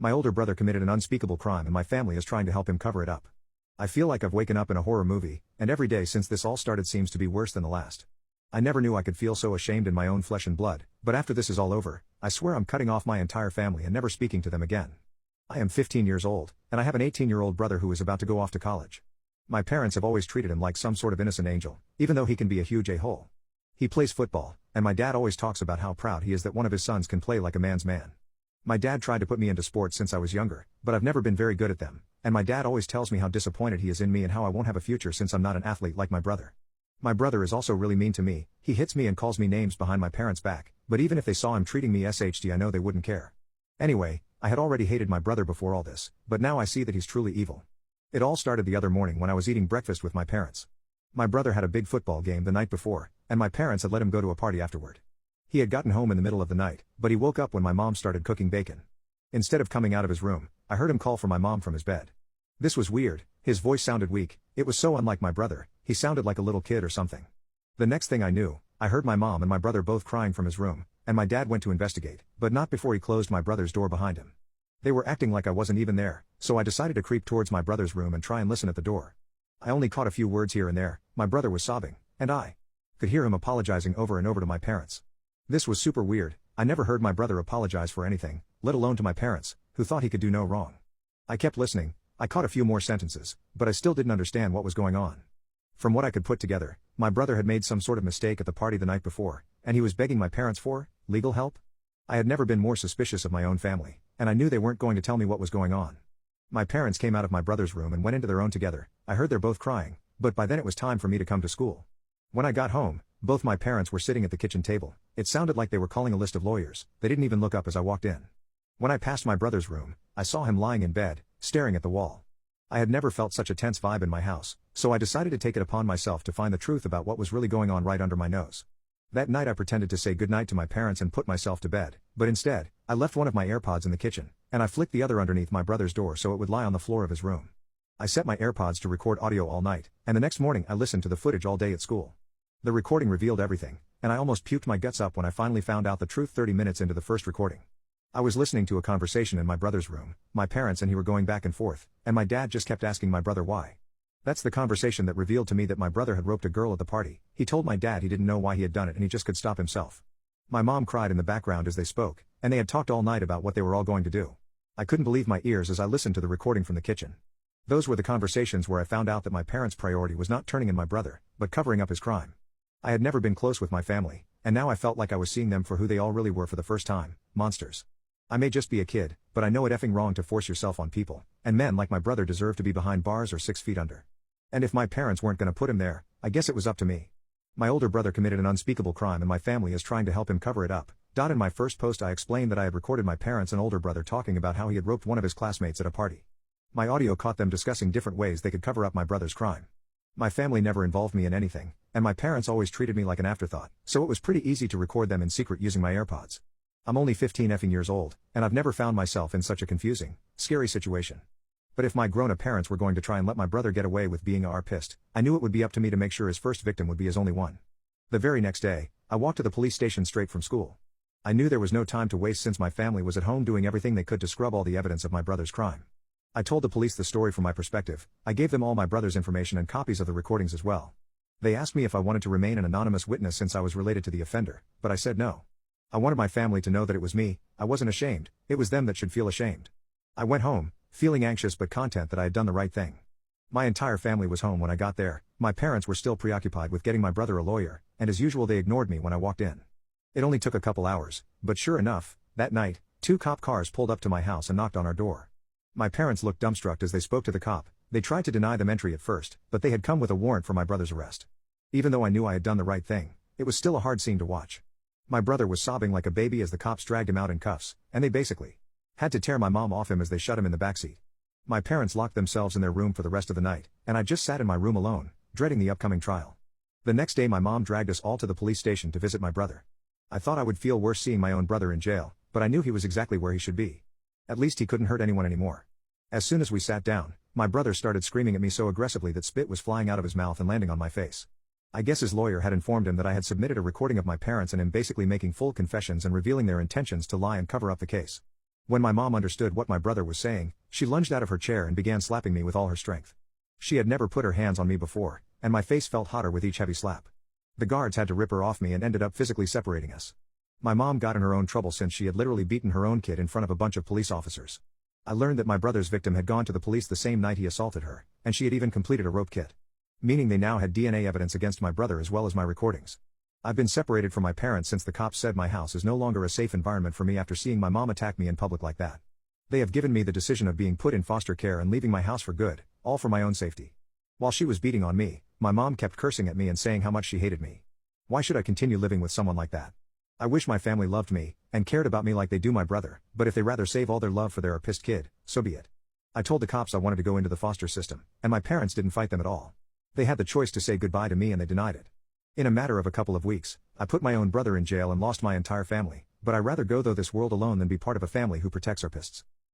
My older brother committed an unspeakable crime and my family is trying to help him cover it up. I feel like I've waken up in a horror movie, and every day since this all started seems to be worse than the last. I never knew I could feel so ashamed in my own flesh and blood, but after this is all over, I swear I'm cutting off my entire family and never speaking to them again. I am 15 years old, and I have an 18-year-old brother who is about to go off to college. My parents have always treated him like some sort of innocent angel, even though he can be a huge a-hole. He plays football, and my dad always talks about how proud he is that one of his sons can play like a man's man. My dad tried to put me into sports since I was younger, but I've never been very good at them, and my dad always tells me how disappointed he is in me and how I won't have a future since I'm not an athlete like my brother. My brother is also really mean to me, he hits me and calls me names behind my parents' back, but even if they saw him treating me SHD I know they wouldn't care. Anyway, I had already hated my brother before all this, but now I see that he's truly evil. It all started the other morning when I was eating breakfast with my parents. My brother had a big football game the night before, and my parents had let him go to a party afterward. He had gotten home in the middle of the night, but he woke up when my mom started cooking bacon. Instead of coming out of his room, I heard him call for my mom from his bed. This was weird, his voice sounded weak, it was so unlike my brother, he sounded like a little kid or something. The next thing I knew, I heard my mom and my brother both crying from his room, and my dad went to investigate, but not before he closed my brother's door behind him. They were acting like I wasn't even there, so I decided to creep towards my brother's room and try and listen at the door. I only caught a few words here and there, my brother was sobbing, and I could hear him apologizing over and over to my parents. This was super weird, I never heard my brother apologize for anything, let alone to my parents, who thought he could do no wrong. I kept listening, I caught a few more sentences, but I still didn't understand what was going on. From what I could put together, my brother had made some sort of mistake at the party the night before, and he was begging my parents for legal help? I had never been more suspicious of my own family, and I knew they weren't going to tell me what was going on. My parents came out of my brother's room and went into their own together, I heard they're both crying, but by then it was time for me to come to school. When I got home, both my parents were sitting at the kitchen table, it sounded like they were calling a list of lawyers, they didn't even look up as I walked in. When I passed my brother's room, I saw him lying in bed, staring at the wall. I had never felt such a tense vibe in my house, so I decided to take it upon myself to find the truth about what was really going on right under my nose. That night I pretended to say goodnight to my parents and put myself to bed, but instead, I left one of my AirPods in the kitchen, and I flicked the other underneath my brother's door so it would lie on the floor of his room. I set my AirPods to record audio all night, and the next morning I listened to the footage all day at school. The recording revealed everything, and I almost puked my guts up when I finally found out the truth 30 minutes into the first recording. I was listening to a conversation in my brother's room, my parents and he were going back and forth, and my dad just kept asking my brother why. That's the conversation that revealed to me that my brother had roped a girl at the party, he told my dad he didn't know why he had done it and he just could stop himself. My mom cried in the background as they spoke, and they had talked all night about what they were all going to do. I couldn't believe my ears as I listened to the recording from the kitchen. Those were the conversations where I found out that my parents' priority was not turning in my brother, but covering up his crime. I had never been close with my family, and now I felt like I was seeing them for who they all really were for the first time, monsters. I may just be a kid, but I know it effing wrong to force yourself on people, and men like my brother deserve to be behind bars or 6 feet under. And if my parents weren't gonna put him there, I guess it was up to me. My older brother committed an unspeakable crime and my family is trying to help him cover it up. In my first post I explained that I had recorded my parents and older brother talking about how he had roped one of his classmates at a party. My audio caught them discussing different ways they could cover up my brother's crime. My family never involved me in anything, and my parents always treated me like an afterthought, so it was pretty easy to record them in secret using my AirPods. I'm only 15 effing years old, and I've never found myself in such a confusing, scary situation. But if my grown-up parents were going to try and let my brother get away with being pissed, I knew it would be up to me to make sure his first victim would be his only one. The very next day, I walked to the police station straight from school. I knew there was no time to waste since my family was at home doing everything they could to scrub all the evidence of my brother's crime. I told the police the story from my perspective, I gave them all my brother's information and copies of the recordings as well. They asked me if I wanted to remain an anonymous witness since I was related to the offender, but I said no. I wanted my family to know that it was me, I wasn't ashamed, it was them that should feel ashamed. I went home, feeling anxious but content that I had done the right thing. My entire family was home when I got there, my parents were still preoccupied with getting my brother a lawyer, and as usual they ignored me when I walked in. It only took a couple hours, but sure enough, that night, 2 cop cars pulled up to my house and knocked on our door. My parents looked dumbstruck as they spoke to the cop, they tried to deny them entry at first, but they had come with a warrant for my brother's arrest. Even though I knew I had done the right thing, it was still a hard scene to watch. My brother was sobbing like a baby as the cops dragged him out in cuffs, and they basically had to tear my mom off him as they shut him in the backseat. My parents locked themselves in their room for the rest of the night, and I just sat in my room alone, dreading the upcoming trial. The next day my mom dragged us all to the police station to visit my brother. I thought I would feel worse seeing my own brother in jail, but I knew he was exactly where he should be. At least he couldn't hurt anyone anymore. As soon as we sat down, my brother started screaming at me so aggressively that spit was flying out of his mouth and landing on my face. I guess his lawyer had informed him that I had submitted a recording of my parents and him basically making full confessions and revealing their intentions to lie and cover up the case. When my mom understood what my brother was saying, she lunged out of her chair and began slapping me with all her strength. She had never put her hands on me before, and my face felt hotter with each heavy slap. The guards had to rip her off me and ended up physically separating us. My mom got in her own trouble since she had literally beaten her own kid in front of a bunch of police officers. I learned that my brother's victim had gone to the police the same night he assaulted her, and she had even completed a rope kit. Meaning they now had DNA evidence against my brother as well as my recordings. I've been separated from my parents since the cops said my house is no longer a safe environment for me after seeing my mom attack me in public like that. They have given me the decision of being put in foster care and leaving my house for good, all for my own safety. While she was beating on me, my mom kept cursing at me and saying how much she hated me. Why should I continue living with someone like that? I wish my family loved me, and cared about me like they do my brother, but if they rather save all their love for their pissed kid, so be it. I told the cops I wanted to go into the foster system, and my parents didn't fight them at all. They had the choice to say goodbye to me and they denied it. In a matter of a couple of weeks, I put my own brother in jail and lost my entire family, but I'd rather go through this world alone than be part of a family who protects our pists.